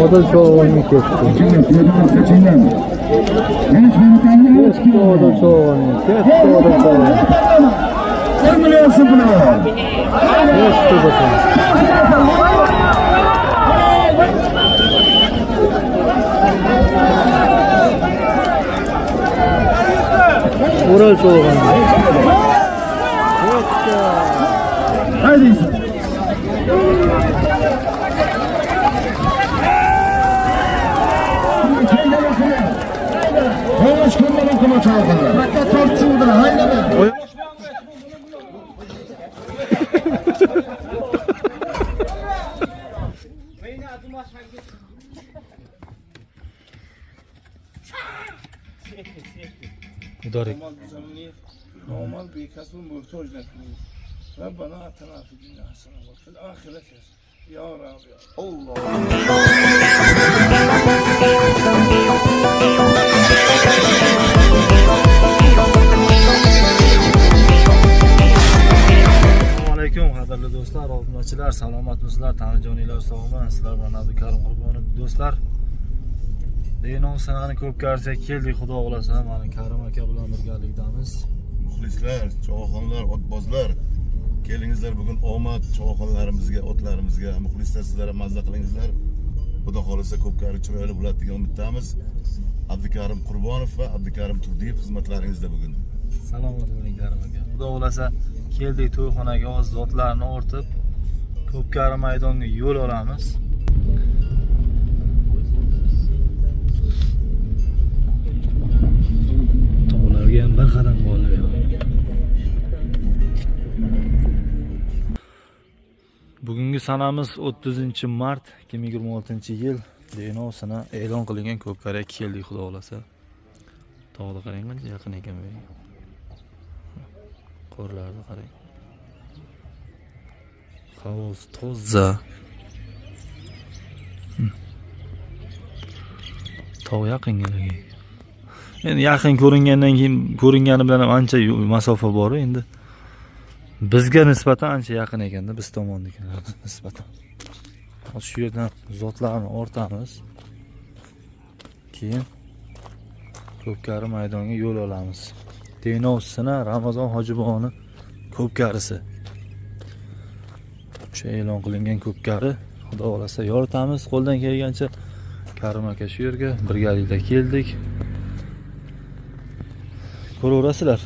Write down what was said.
Odil cho'g'ini ketdi. Odil cho'g'ini ketdi. 1 milyon 0. Ketdi bakalım. Odil cho'g'ini. Haydi. Hoş günlerin kuma çaldı. Hatta torçuldu. Haydi mi? Udarik. normal bir kasbı muhtaç etmeyiz. Rabbana atana fi dünya hasene ve fil ahireti ya Rabbi. Allah. Qadrli do'stlar, obunachilar, salomatmisizlar? Tanijoninglar, sog'man. Sizlar bilan Abdukarim Qurbonov do'stlar. Denon sanani ko'p karsak keldik, xudo xolasa, mana Karim aka bilan birgalikdamiz. Muxlislar, cho'g'onlar, otbozlar, kelingizlar bugun omad cho'g'onlarimizga, otlarimizga, muxlislar sizlar mazza qilingizlar. Xudo xolasa ko'p kari chiroyli bo'ladi degan umiddamiz. Abdukarim Qurbonov va Abdukarim Turdiyev xizmatlaringizda bugun. Salomat bo'ling Karim aka. Xudo xolasa keldik to'yxonaga, o'z zotlarni ortib Ko'pkari maydonga yo'l olamiz. Tog'larga ham bir qadam qoldi. Bugungi sanamiz 30-mart 2026-yil. Denov sana e'lon qilingan Ko'pkariga keldik, xudo xolasa. Tog'ni qarang, qancha yaqin ekan bu. Qorlarni qarang. Havos toza. Tog' yaqingaligi. Endi yaqin ko'ringandan keyin ko'ringani bilan ham ancha masofa bor endi. Bizga nisbatan ancha yaqin ekanda, biz tomondagilar nisbatan. Shu yerdan zotlarni ortamiz. Keyin Ko'pkari maydonga yo'l olamiz. Denovsina Ramazon Hojiboni Ko'pkarisi. O'sha e'lon qilingan Ko'pkari, xudo xolasa yoritamiz qo'ldan kelgancha. Karim aka shu yerga birgalikda keldik. Ko'raverasizlar.